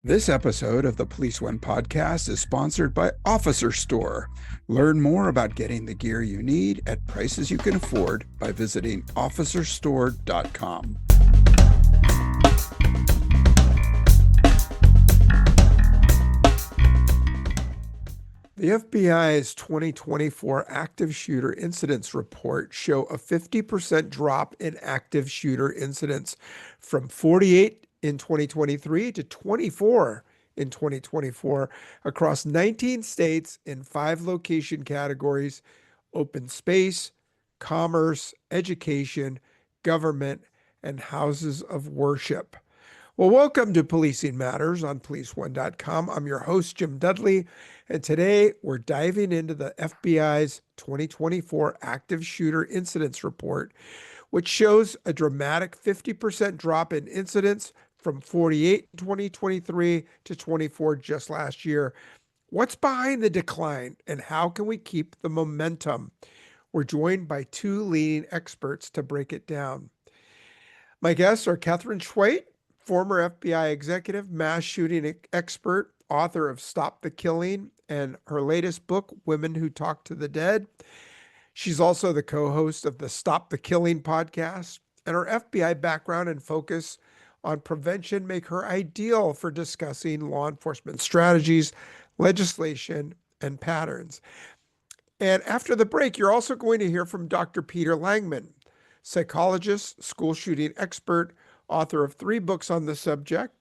This episode of the Police One podcast is sponsored by Officer Store. Learn more about getting the gear you need at prices you can afford by visiting officerstore.com. The FBI's 2024 active shooter incidents report show a 50% drop in active shooter incidents from 48 in 2023 to 24 in 2024 across 19 states in 5 location categories: open space, commerce, education, government, and houses of worship. Well, welcome to Policing Matters on policeone.com. I'm your host, Jim Dudley, and today we're diving into the FBI's 2024 active shooter incidents report, which shows a dramatic 50% drop in incidents from 48 in 2023 to 24 just last year. What's behind the decline, and how can we keep the momentum? We're joined by 2 leading experts to break it down. My guests are Katherine Schweit, former FBI executive, mass shooting expert, author of Stop the Killing, and her latest book, Women Who Talk to the Dead. She's also the co-host of the Stop the Killing podcast, and her FBI background and focus on prevention make her ideal for discussing law enforcement strategies, legislation, and patterns. And after the break, you're also going to hear from Dr. Peter Langman, psychologist, school shooting expert, author of 3 books on the subject,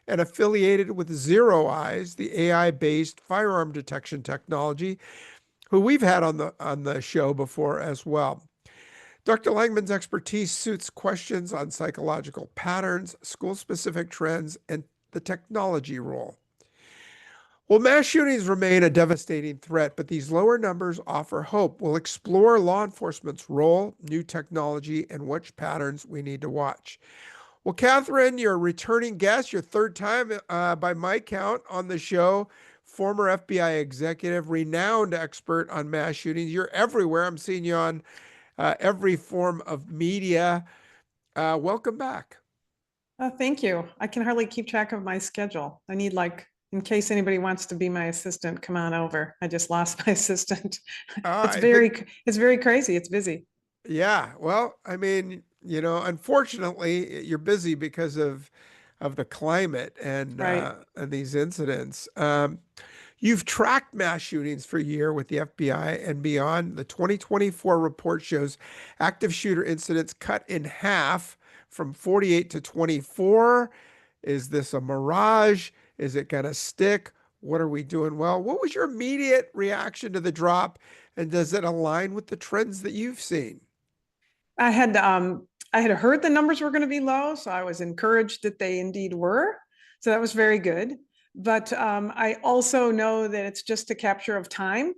and affiliated with ZeroEyes, the AI-based firearm detection technology, who we've had on the show before as well. Dr. Langman's expertise suits questions on psychological patterns, school-specific trends, and the technology role. Well, mass shootings remain a devastating threat, but these lower numbers offer hope. We'll explore law enforcement's role, new technology, and which patterns we need to watch. Well, Katherine, you're a returning guest, your 3rd time by my count on the show, former FBI executive, renowned expert on mass shootings. You're everywhere. I'm seeing you on every form of media. Welcome back. Thank you. I can hardly keep track of my schedule. I need, in case anybody wants to be my assistant, come on over. I just lost my assistant. It's very crazy. It's busy. Yeah. Well, I mean, unfortunately, you're busy because of the climate and Right. and these incidents. You've tracked mass shootings for a year with the FBI and beyond. The 2024 report shows active shooter incidents cut in half from 48 to 24. Is this a mirage? Is it going to stick? What are we doing well? What was your immediate reaction to the drop? And does it align with the trends that you've seen? I had heard the numbers were going to be low, so I was encouraged that they indeed were. So that was very good. But I also know that it's just a capture of time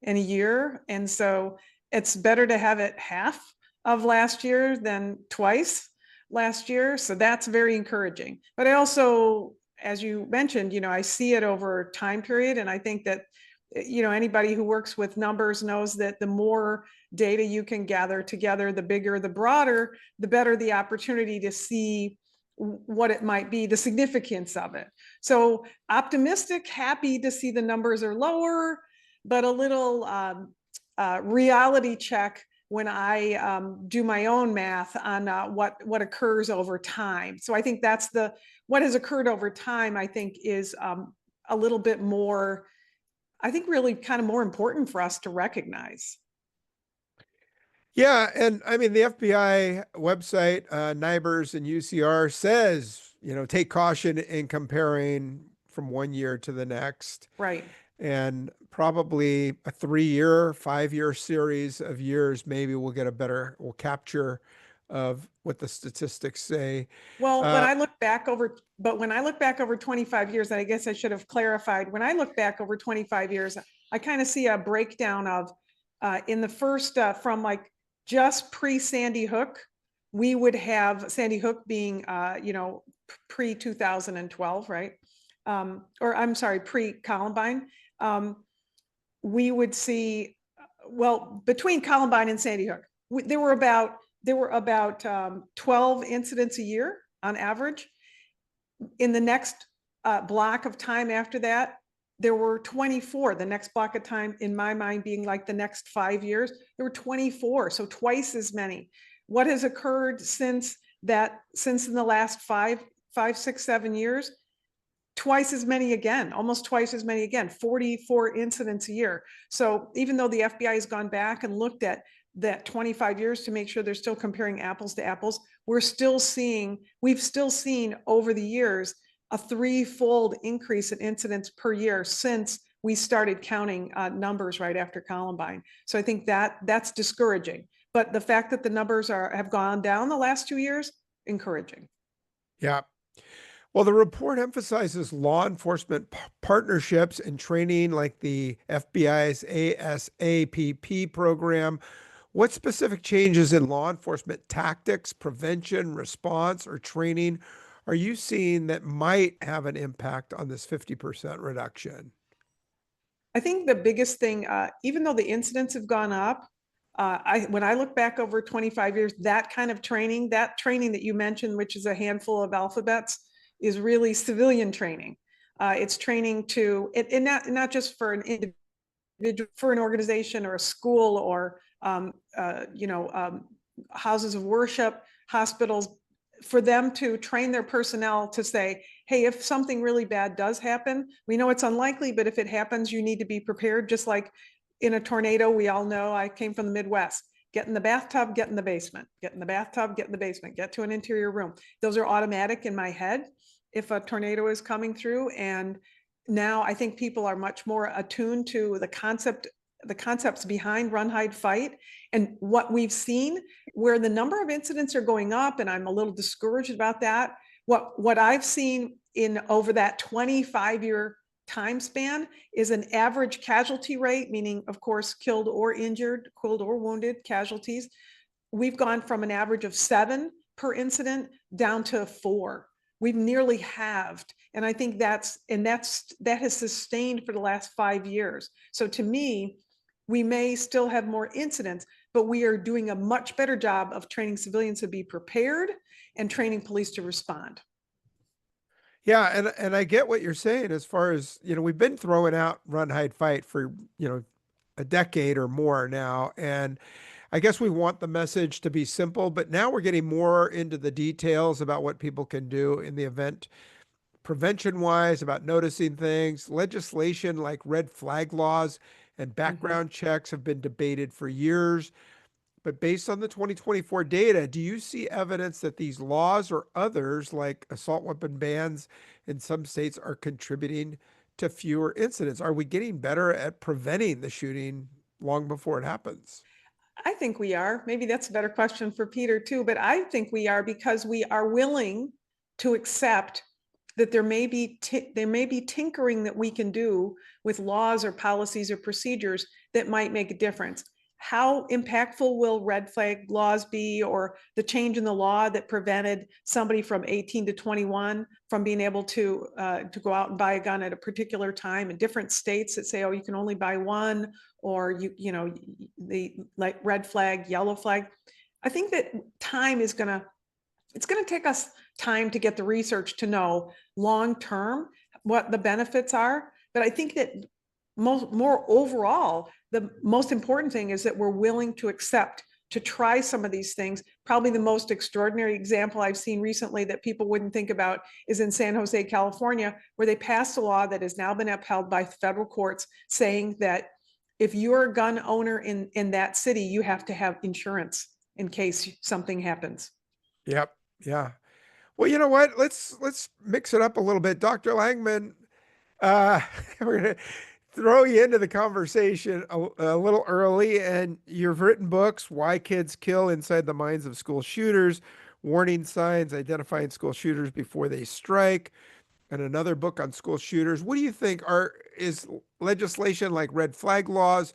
in a year. And so it's better to have it half of last year than twice last year. So that's very encouraging. But I also, as you mentioned, I see it over time period. And I think that, anybody who works with numbers knows that the more data you can gather together, the bigger, the broader, the better the opportunity to see what it might be, the significance of it. So optimistic, happy to see the numbers are lower, but a little reality check when I do my own math on what occurs over time. So I think that's what has occurred over time, I think, is a little bit more, I think, really kind of more important for us to recognize. Yeah, and I mean, the FBI website, NIBRS and UCR says, take caution in comparing from one year to the next. Right. And probably a 3-year, 5-year series of years, maybe we'll capture of what the statistics say. Well, when I look back over 25 years, and I guess I should have clarified, when I look back over 25 years, I kind of see a breakdown of in the first from just pre-Sandy Hook, we would have Sandy Hook being, pre-2012, right? Or I'm sorry, pre-Columbine. We would see, between Columbine and Sandy Hook, there were about 12 incidents a year on average. In the next block of time after that, there were 24. The next block of time, in my mind, being like the next 5 years, there were 24, so twice as many. What has occurred since in the last 5, 6, 7 years? Twice as many again, almost twice as many again, 44 incidents a year. So even though the FBI has gone back and looked at that 25 years to make sure they're still comparing apples to apples, we've still seen over the years a threefold increase in incidents per year since we started counting numbers right after Columbine. So I think that's discouraging. But the fact that the numbers have gone down the last 2 years, encouraging. Yeah. Well, the report emphasizes law enforcement partnerships and training like the FBI's ASAPP program. What specific changes in law enforcement tactics, prevention, response, or training are you seeing that might have an impact on this 50% reduction? I think the biggest thing, even though the incidents have gone up, when I look back over 25 years, that training that you mentioned, which is a handful of alphabets, is really civilian training. It's training and not just for an individual, for an organization or a school or houses of worship, hospitals, for them to train their personnel to say, hey, if something really bad does happen, we know it's unlikely, but if it happens, you need to be prepared. Just like in a tornado, we all know, I came from the Midwest, get in the bathtub, get in the basement, get in the bathtub, get in the basement, get to an interior room. Those are automatic in my head if a tornado is coming through. And now I think people are much more attuned to the concepts behind run, hide, fight. And what we've seen, where the number of incidents are going up, and I'm a little discouraged about that, what I've seen in over that 25-year time span is an average casualty rate, meaning, of course, killed or wounded casualties. We've gone from an average of 7 per incident down to 4. We've nearly halved. And I think that has sustained for the last 5 years. So to me, we may still have more incidents, but we are doing a much better job of training civilians to be prepared and training police to respond. Yeah, and I get what you're saying as far as, we've been throwing out run, hide, fight for, a decade or more now. And I guess we want the message to be simple, but now we're getting more into the details about what people can do in the event, prevention wise, about noticing things. Legislation like red flag laws and background checks have been debated for years. But based on the 2024 data, do you see evidence that these laws or others, like assault weapon bans in some states, are contributing to fewer incidents? Are we getting better at preventing the shooting long before it happens? I think we are. Maybe that's a better question for Peter too, but I think we are, because we are willing to accept that there may be tinkering that we can do with laws or policies or procedures that might make a difference. How impactful will red flag laws be, or the change in the law that prevented somebody from 18 to 21 from being able to go out and buy a gun at a particular time in different states that say, oh, you can only buy one, or the like red flag, yellow flag. I think that it's going to take us time to get the research to know long term what the benefits are. But I think that more overall, the most important thing is that we're willing to accept to try some of these things. Probably the most extraordinary example I've seen recently that people wouldn't think about is in San Jose, California, where they passed a law that has now been upheld by federal courts, saying that if you're a gun owner in that city, you have to have insurance in case something happens. Yep. Yeah. Well, you know what? Let's mix it up a little bit. Dr. Langman, we're gonna throw you into the conversation a little early, and you've written books, Why Kids Kill Inside the Minds of School Shooters, Warning Signs, Identifying School Shooters Before They Strike, and another book on school shooters. What do you think is legislation like red flag laws,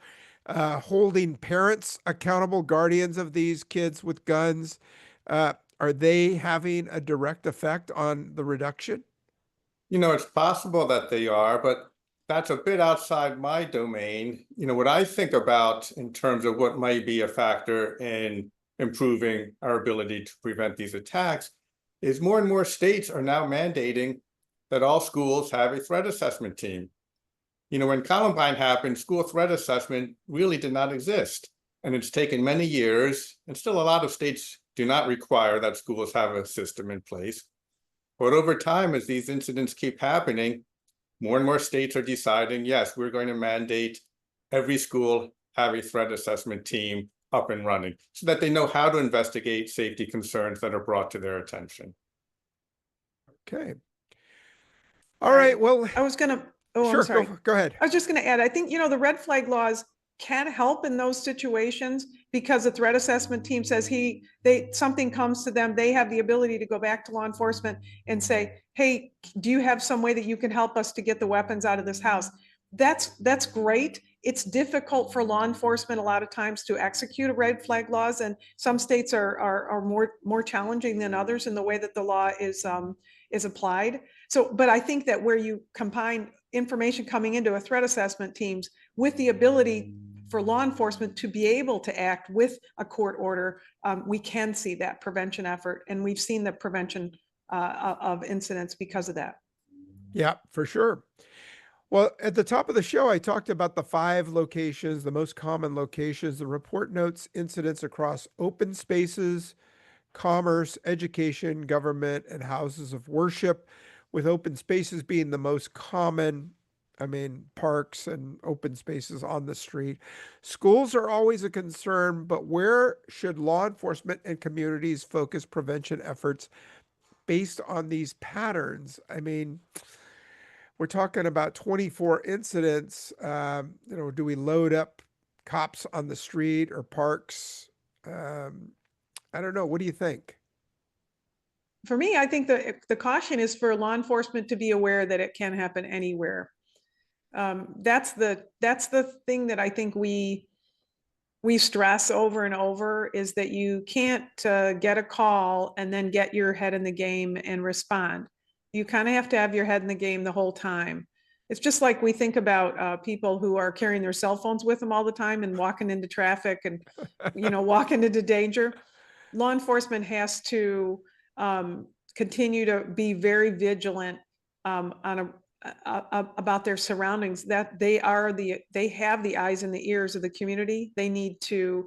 holding parents accountable, guardians of these kids with guns, are they having a direct effect on the reduction? It's possible that they are, but that's a bit outside my domain. What I think about in terms of what might be a factor in improving our ability to prevent these attacks is more and more states are now mandating that all schools have a threat assessment team. When Columbine happened, school threat assessment really did not exist. And it's taken many years, and still a lot of states do not require that schools have a system in place. But over time, as these incidents keep happening, more and more states are deciding, yes, we're going to mandate every school have a threat assessment team up and running so that they know how to investigate safety concerns that are brought to their attention. Okay. All right. Well, I was gonna, oh, I'm sure. sorry. Go ahead. I was just gonna add, I think, the red flag laws can help in those situations because the threat assessment team says something comes to them, they have the ability to go back to law enforcement and say, hey, do you have some way that you can help us to get the weapons out of this house? That's great. It's difficult for law enforcement a lot of times to execute a red flag laws, and some states are more challenging than others in the way that the law is applied. So, but I think that where you combine information coming into a threat assessment teams with the ability for law enforcement to be able to act with a court order, we can see that prevention effort, and we've seen the prevention of incidents because of that. Yeah, for sure. Well, at the top of the show, I talked about the 5 locations, the most common locations. The report notes incidents across open spaces, commerce, education, government, and houses of worship, with open spaces being the most common. I mean, parks and open spaces on the street. Schools are always a concern, but where should law enforcement and communities focus prevention efforts based on these patterns? I mean, we're talking about 24 incidents. Do we load up cops on the street or parks? I don't know. What do you think? For me, I think the caution is for law enforcement to be aware that it can happen anywhere. That's the thing that I think we stress over and over, is that you can't get a call and then get your head in the game and respond. You kind of have to have your head in the game the whole time. It's just like we think about people who are carrying their cell phones with them all the time and walking into traffic and, walking into danger. Law enforcement has to continue to be very vigilant about their surroundings, that they have the eyes and the ears of the community. They need to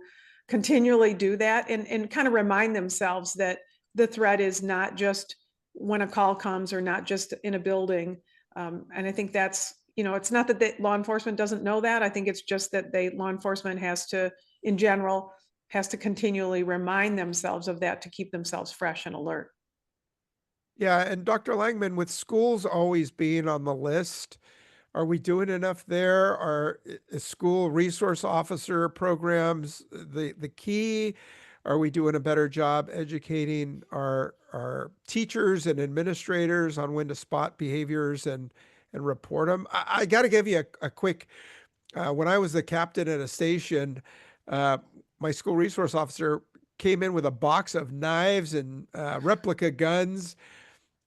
continually do that and kind of remind themselves that the threat is not just when a call comes or not just in a building. And I think that's, it's not that law enforcement doesn't know that. I think it's just that law enforcement has to, in general, has to continually remind themselves of that to keep themselves fresh and alert. Yeah, and Dr. Langman, with schools always being on the list, are we doing enough there? Is school resource officer programs the key? Are we doing a better job educating our teachers and administrators on when to spot behaviors and report them? I got to give you a quick. When I was the captain at a station, my school resource officer came in with a box of knives and replica guns.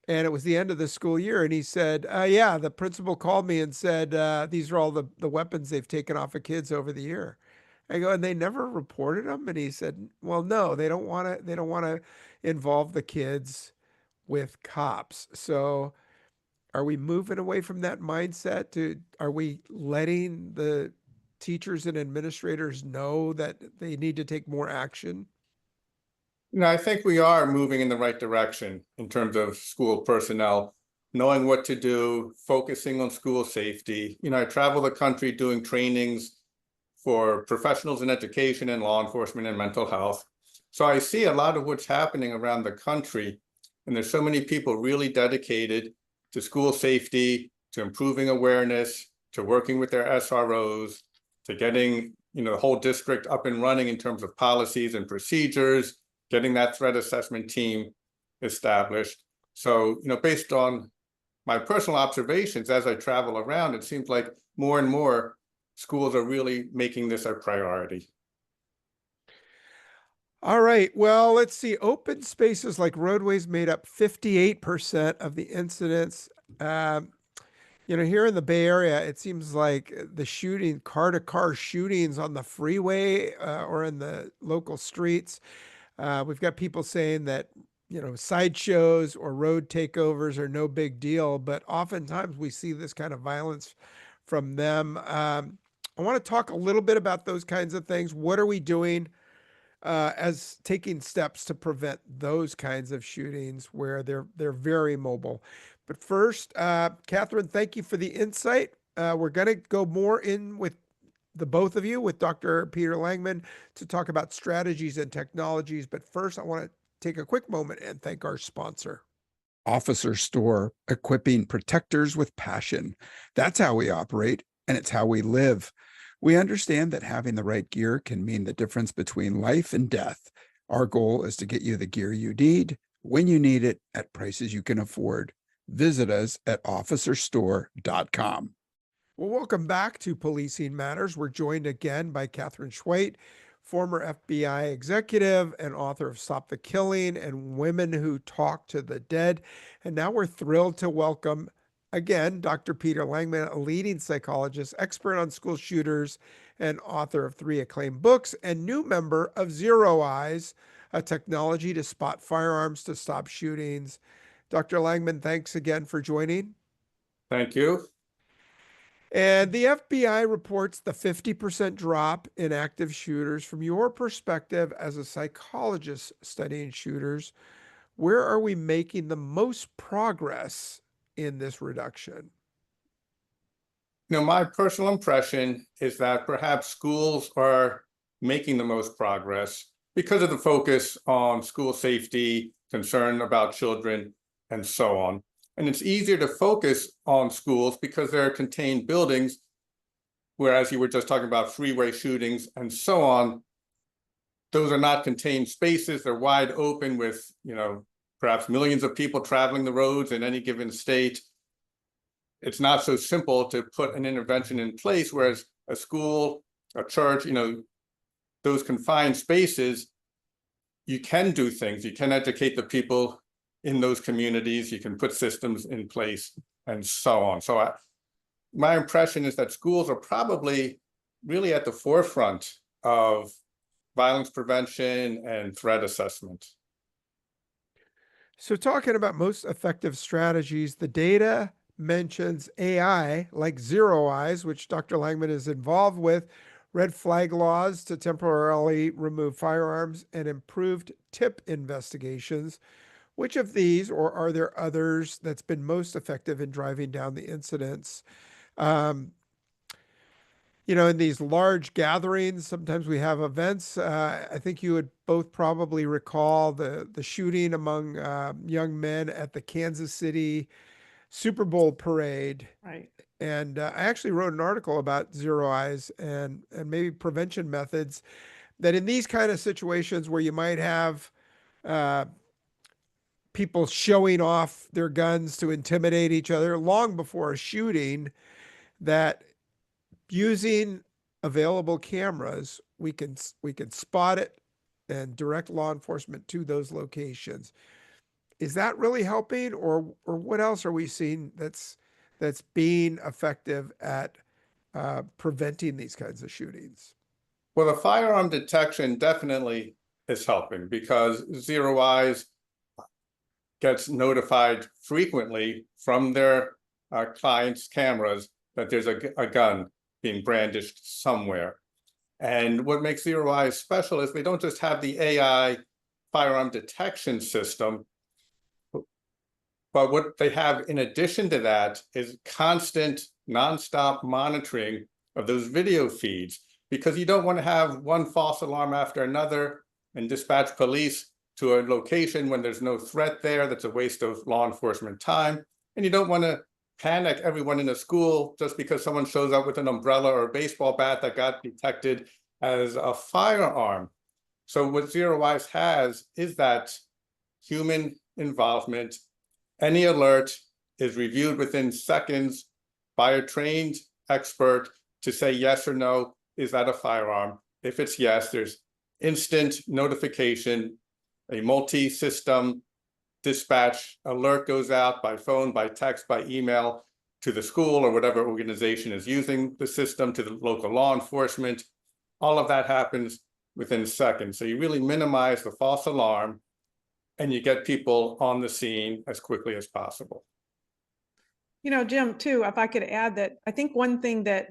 And it was the end of the school year. And he said, yeah, the principal called me and said, these are all the weapons they've taken off of kids over the year. I go, and they never reported them? And he said, well, no, they don't want to involve the kids with cops. So are we moving away from that mindset are we letting the teachers and administrators know that they need to take more action? I think we are moving in the right direction in terms of school personnel, knowing what to do, focusing on school safety. I travel the country doing trainings for professionals in education and law enforcement and mental health. So I see a lot of what's happening around the country, and there's so many people really dedicated to school safety, to improving awareness, to working with their SROs, to getting the whole district up and running in terms of policies and procedures, getting that threat assessment team established. So, based on my personal observations as I travel around, it seems like more and more schools are really making this a priority. All right. Well, let's see. Open spaces like roadways made up 58% of the incidents. Here in the Bay Area, it seems like the car-to-car shootings on the freeway or in the local streets. We've got people saying that sideshows or road takeovers are no big deal, but oftentimes we see this kind of violence from them. I want to talk a little bit about those kinds of things. What are we doing as taking steps to prevent those kinds of shootings where they're very mobile? But first, Katherine, thank you for the insight. We're going to go more in with the both of you, with Dr. Peter Langman, to talk about strategies and technologies. But first, I want to take a quick moment and thank our sponsor. Officer Store, equipping protectors with passion. That's how we operate, and it's how we live. We understand that having the right gear can mean the difference between life and death. Our goal is to get you the gear you need, when you need it, at prices you can afford. Visit us at officerstore.com. Well, welcome back to Policing Matters. We're joined again by Katherine Schweit, former FBI executive and author of Stop the Killing and Women Who Talk to the Dead. And now we're thrilled to welcome again Dr. Peter Langman, a leading psychologist, expert on school shooters, and author of 3 acclaimed books, and new member of ZeroEyes, a technology to spot firearms to stop shootings. Dr. Langman, thanks again for joining. Thank you. And the FBI reports the 50% drop in active shooters. From your perspective as a psychologist studying shooters, where are we making the most progress in this reduction? My personal impression is that perhaps schools are making the most progress because of the focus on school safety, concern about children, and so on. And it's easier to focus on schools because they're contained buildings, whereas you were just talking about freeway shootings and so on. Those are not contained spaces. They're wide open with, perhaps millions of people traveling the roads in any given state. It's not so simple to put an intervention in place, whereas a school, a church, those confined spaces, you can do things. You can educate the people in those communities, you can put systems in place, and so on. So my impression is that schools are probably really at the forefront of violence prevention and threat assessment. So talking about most effective strategies, the data mentions AI like ZeroEyes, which Dr. Langman is involved with, red flag laws to temporarily remove firearms, and improved tip investigations. Which of these, or are there others, that's been most effective in driving down the incidents? In these large gatherings, sometimes we have events. I think you would both probably recall the shooting among young men at the Kansas City Super Bowl parade. Right. And I actually wrote an article about ZeroEyes and maybe prevention methods that in these kind of situations where you might have people showing off their guns to intimidate each other long before a shooting, that using available cameras, we can spot it and direct law enforcement to those locations. Is that really helping, or what else are we seeing that's being effective at preventing these kinds of shootings? Well, the firearm detection definitely is helping because ZeroEyes gets notified frequently from their clients' cameras that there's a gun being brandished somewhere. And what makes ZeroEyes special is they don't just have the AI firearm detection system, but what they have in addition to that is constant, nonstop monitoring of those video feeds, because you don't want to have one false alarm after another and dispatch police to a location when there's no threat there. That's a waste of law enforcement time. And you don't want to panic everyone in a school just because someone shows up with an umbrella or a baseball bat that got detected as a firearm. So what ZeroEyes has is that human involvement. Any alert is reviewed within seconds by a trained expert to say yes or no, is that a firearm? If it's yes, there's instant notification, a multi-system dispatch alert goes out by phone, by text, by email to the school or whatever organization is using the system, to the local law enforcement. All of that happens within seconds. So you really minimize the false alarm. and you get people on the scene as quickly as possible. Jim, too, if I could add that, I think one thing that,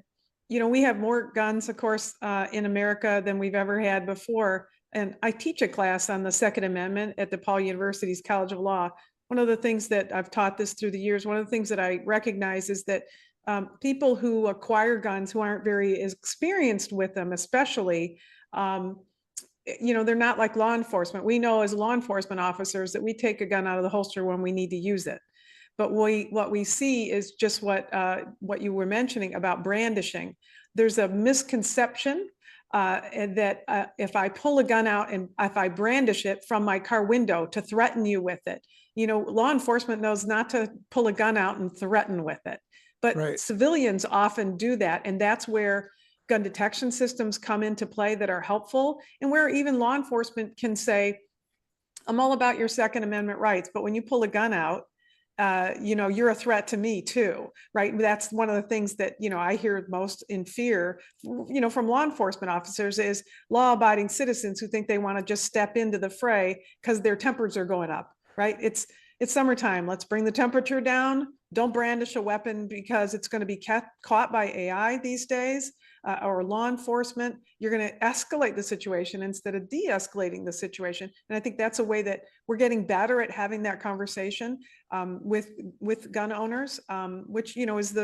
we have more guns, of course, in America than we've ever had before. And I teach a class on the Second Amendment at DePaul University's College of Law. One of the things that I've taught this through the years, one of the things that I recognize is that people who acquire guns who aren't very experienced with them, especially, they're not like law enforcement. We know as law enforcement officers that we take a gun out of the holster when we need to use it. But what we see is just what you were mentioning about brandishing. There's a misconception that if I pull a gun out and if I brandish it from my car window to threaten you with it, law enforcement knows not to pull a gun out and threaten with it. But Right. civilians often do that. And that's where gun detection systems come into play that are helpful, and where even law enforcement can say, I'm all about your Second Amendment rights, but when you pull a gun out, you're a threat to me too, right? That's one of the things that, I hear most in fear, from law enforcement officers is law-abiding citizens who think they want to just step into the fray because their tempers are going up, right? It's summertime. Let's bring the temperature down. Don't brandish a weapon because it's going to be caught by AI these days. Or law enforcement, you're going to escalate the situation instead of de-escalating the situation. And I think that's a way that we're getting better at having that conversation with gun owners, which, is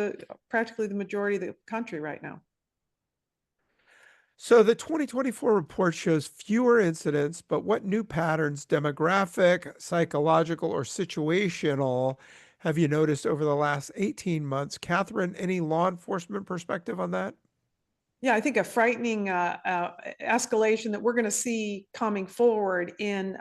practically the majority of the country right now. So the 2024 report shows fewer incidents, but what new patterns, demographic, psychological, or situational, have you noticed over the last 18 months? Katherine, any law enforcement perspective on that? Yeah, I think a frightening escalation that we're going to see coming forward in,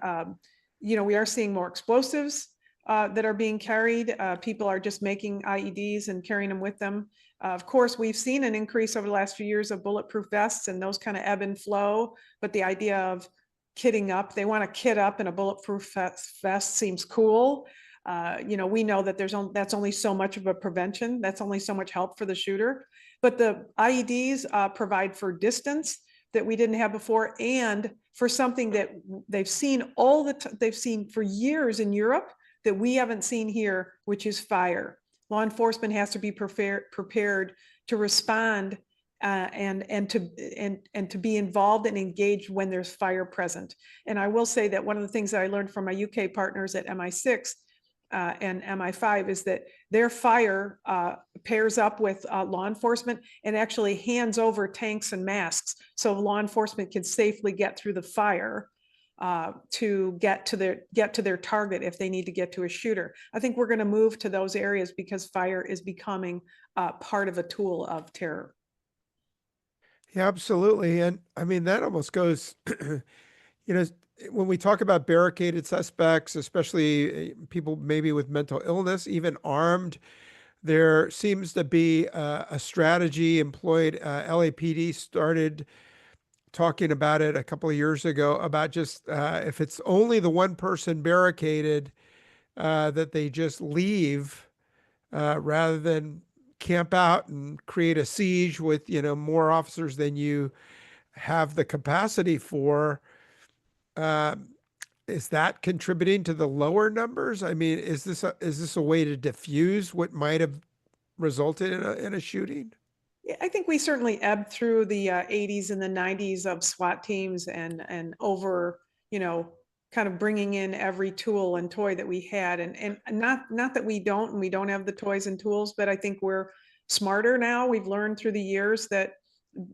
we are seeing more explosives that are being carried. People are just making IEDs and carrying them with them. Of course, we've seen an increase over the last few years of bulletproof vests, and those kind of ebb and flow. But the idea of kitting up, they want to kit up in a bulletproof vest seems cool. We know that that's only so much of a prevention. That's only so much help for the shooter. But the IEDs provide for distance that we didn't have before, and for something that they've seen they've seen for years in Europe that we haven't seen here, which is fire. Law enforcement has to be prepared to respond and to be involved and engaged when there's fire present. And I will say that one of the things that I learned from my UK partners at MI6 and MI5 is that their fire pairs up with law enforcement and actually hands over tanks and masks so law enforcement can safely get through the fire to get to their target if they need to get to a shooter. I think we're going to move to those areas because fire is becoming part of a tool of terror. Yeah, absolutely. And I mean, that almost goes, when we talk about barricaded suspects, especially people maybe with mental illness, even armed, there seems to be a strategy employed. LAPD started talking about it a couple of years ago about just if it's only the one person barricaded, that they just leave rather than camp out and create a siege with, more officers than you have the capacity for. Is that contributing to the lower numbers? I mean, is this a way to diffuse what might have resulted in a shooting? Yeah, I think we certainly ebbed through the 80s and the 90s of SWAT teams and over, kind of bringing in every tool and toy that we had. And not that we don't have the toys and tools, but I think we're smarter now. We've learned through the years that,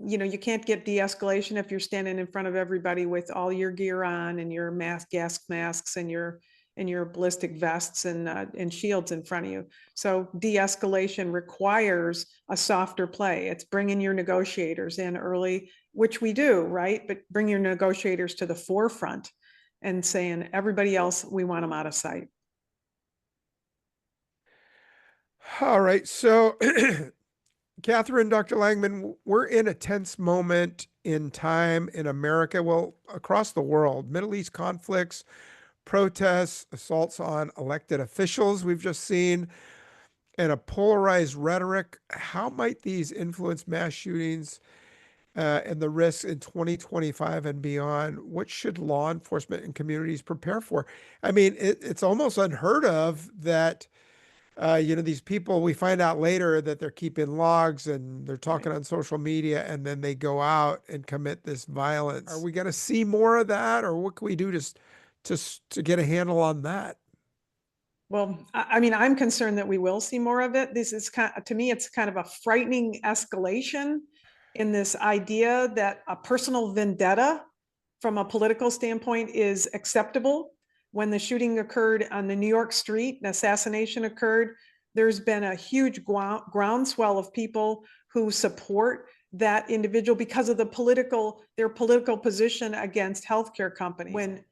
you can't get de-escalation if you're standing in front of everybody with all your gear on and your gas masks and your ballistic vests and shields in front of you. So de-escalation requires a softer play. It's bringing your negotiators in early, which we do, right? But bring your negotiators to the forefront and saying, everybody else, we want them out of sight. All right. So, Katherine, Dr. Langman, we're in a tense moment in time in America, well, across the world. Middle East conflicts, protests, assaults on elected officials we've just seen, and a polarized rhetoric. How might these influence mass shootings and the risks in 2025 and beyond, what should law enforcement and communities prepare for? I mean, it's almost unheard of that, these people, we find out later that they're keeping logs and they're talking on social media, and then they go out and commit this violence. Are we going to see more of that, or what can we do to get a handle on that? Well, I mean, I'm concerned that we will see more of it. This is to me, it's kind of a frightening escalation in this idea that a personal vendetta from a political standpoint is acceptable. When the shooting occurred on the New York street, an assassination occurred, there's been a huge groundswell of people who support that individual because of their political position against healthcare companies. When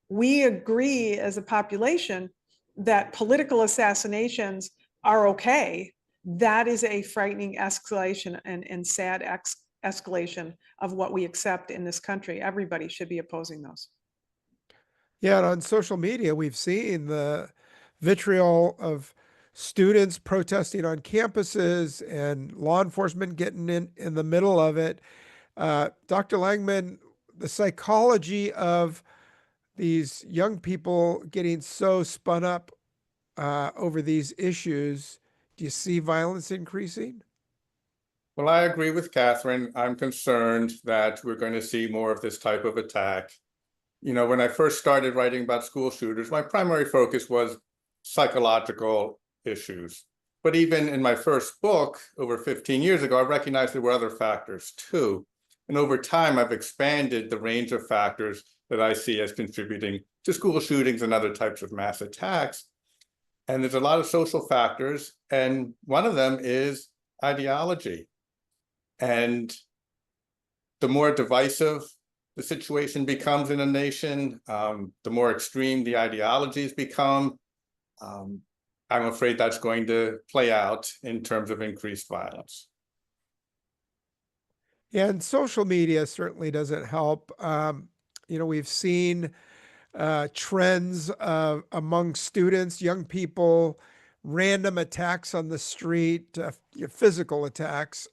we agree as a population that political assassinations are okay, that is a frightening escalation and sad escalation of what we accept in this country. Everybody should be opposing those. Yeah, and on social media, we've seen the vitriol of students protesting on campuses and law enforcement getting in the middle of it. Dr. Langman, the psychology of these young people getting so spun up over these issues, do you see violence increasing? Well, I agree with Katherine. I'm concerned that we're going to see more of this type of attack. When I first started writing about school shooters, my primary focus was psychological issues. But even in my first book over 15 years ago, I recognized there were other factors too. And over time, I've expanded the range of factors that I see as contributing to school shootings and other types of mass attacks. And there's a lot of social factors, and one of them is ideology. And the more divisive the situation becomes in a nation, the more extreme the ideologies become, I'm afraid that's going to play out in terms of increased violence. Yeah, and social media certainly doesn't help. We've seen trends among students, young people, random attacks on the street, physical attacks.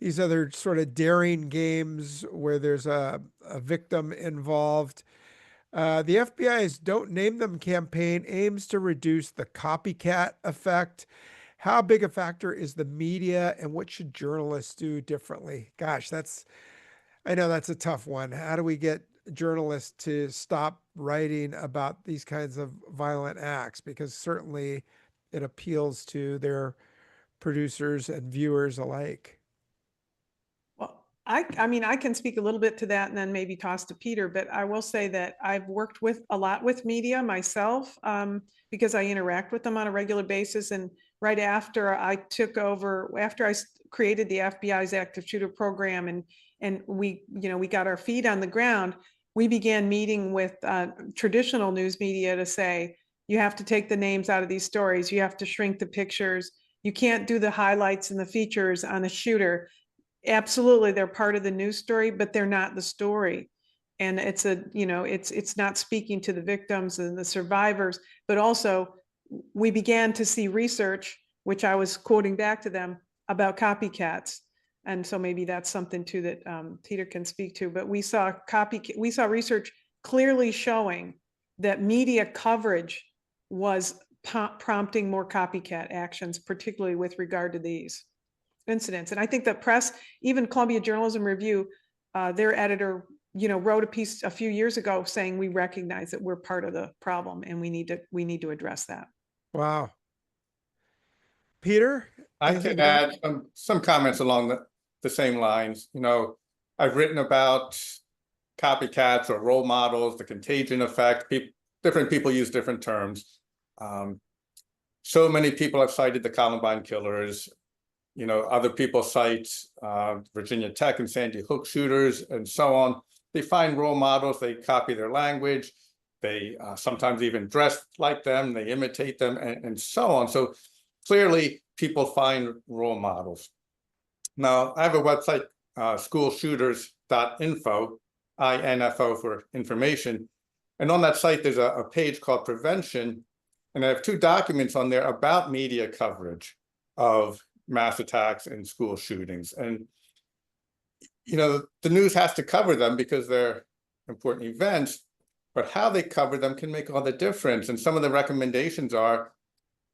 These other sort of daring games where there's a victim involved. The FBI's Don't Name Them campaign aims to reduce the copycat effect. How big a factor is the media, and what should journalists do differently? Gosh, I know that's a tough one. How do we get journalists to stop writing about these kinds of violent acts? Because certainly it appeals to their producers and viewers alike. Well, I mean, I can speak a little bit to that and then maybe toss to Peter, but I will say that I've worked a lot with media myself because I interact with them on a regular basis. And right after I took over, after I created the FBI's active shooter program and we got our feet on the ground, we began meeting with traditional news media to say, you have to take the names out of these stories. You have to shrink the pictures. You can't do the highlights and the features on a shooter. Absolutely, they're part of the news story, but they're not the story. And it's not speaking to the victims and the survivors, but also we began to see research, which I was quoting back to them about copycats. And so maybe that's something too that Peter can speak to, but we saw research clearly showing that media coverage was prompting more copycat actions, particularly with regard to these incidents. And I think the press, even Columbia Journalism Review, their editor, wrote a piece a few years ago saying we recognize that we're part of the problem and we need to address that. Wow. Peter? I can add some comments along the same lines. I've written about copycats or role models, the contagion effect. Different people use different terms. So many people have cited the Columbine killers. Other people cite Virginia Tech and Sandy Hook shooters and so on. They find role models, they copy their language, they sometimes even dress like them, they imitate them, and so on. So clearly, people find role models. Now, I have a website, schoolshooters.info, INFO for information. And on that site, there's a page called Prevention. And I have 2 documents on there about media coverage of mass attacks and school shootings. And, the news has to cover them because they're important events, but how they cover them can make all the difference. And some of the recommendations are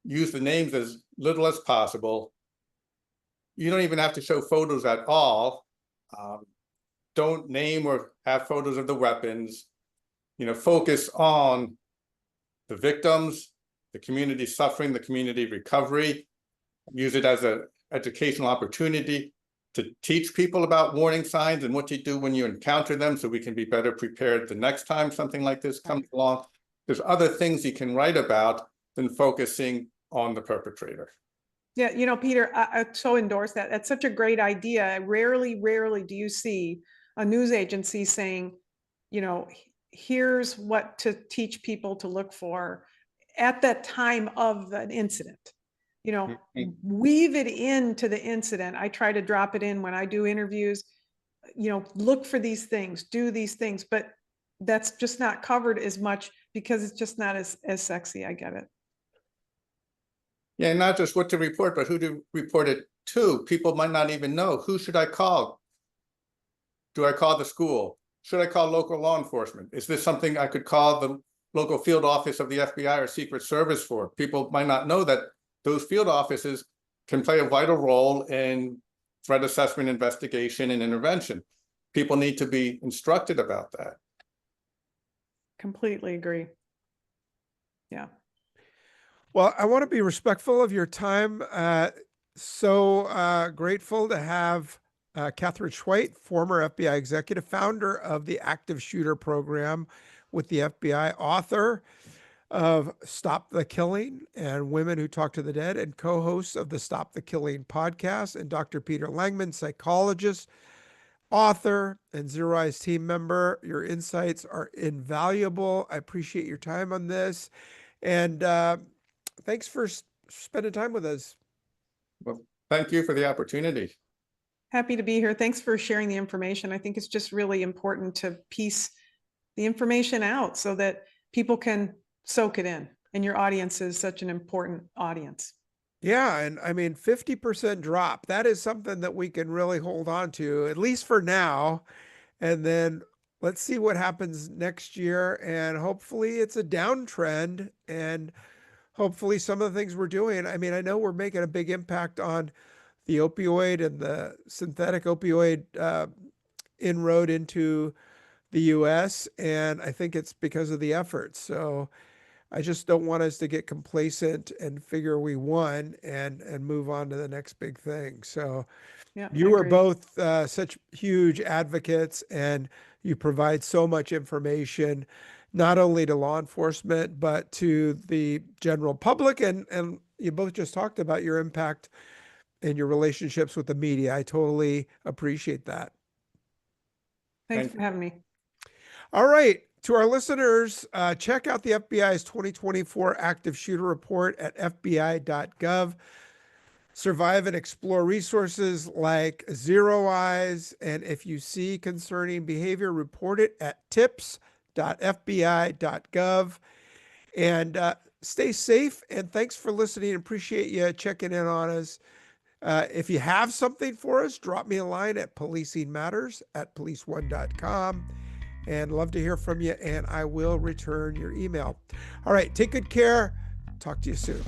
use the names as little as possible. You don't even have to show photos at all. Don't name or have photos of the weapons. Focus on the victims, the community suffering, the community recovery. Use it as an educational opportunity to teach people about warning signs and what you do when you encounter them so we can be better prepared the next time something like this comes along. There's other things you can write about than focusing on the perpetrator. Yeah, Peter, I so endorse that. That's such a great idea. Rarely do you see a news agency saying, here's what to teach people to look for at that time of an incident. Weave it into the incident. I try to drop it in when I do interviews, look for these things, do these things, but that's just not covered as much because it's just not as sexy. I get it. Yeah, not just what to report, but who to report it to. People might not even know. Who should I call? Do I call the school? Should I call local law enforcement? Is this something I could call the local field office of the FBI or Secret Service for? People might not know that those field offices can play a vital role in threat assessment, investigation, and intervention. People need to be instructed about that. Completely agree. Yeah. Well, I want to be respectful of your time. So grateful to have Katherine Schweit, former FBI executive, founder of the Active Shooter Program with the FBI, author of Stop the Killing and Women Who Talk to the Dead, and co-host of the Stop the Killing podcast, and Dr. Peter Langman, psychologist, author, and ZeroEyes team member. Your insights are invaluable. I appreciate your time on this. And thanks for spending time with us. Well, thank you for the opportunity. Happy to be here. Thanks for sharing the information. I think it's just really important to piece the information out so that people can soak it in. And your audience is such an important audience. Yeah. And I mean, 50% drop, that is something that we can really hold on to, at least for now. And then let's see what happens next year. And hopefully it's a downtrend, and hopefully some of the things we're doing. I mean, I know we're making a big impact on the opioid and the synthetic opioid inroad into the US. And I think it's because of the efforts. So I just don't want us to get complacent and figure we won and move on to the next big thing. So Yeah, you are both such huge advocates, and you provide so much information, not only to law enforcement, but to the general public. And you both just talked about your impact and your relationships with the media. I totally appreciate that. Thanks for having me. All right. To our listeners, check out the FBI's 2024 Active Shooter Report at fbi.gov. Survive and explore resources like ZeroEyes. And if you see concerning behavior, report it at tips.fbi.gov. And stay safe. And thanks for listening. Appreciate you checking in on us. If you have something for us, drop me a line at policingmatters@policeone.com. And love to hear from you, and I will return your email. All right, take good care. Talk to you soon.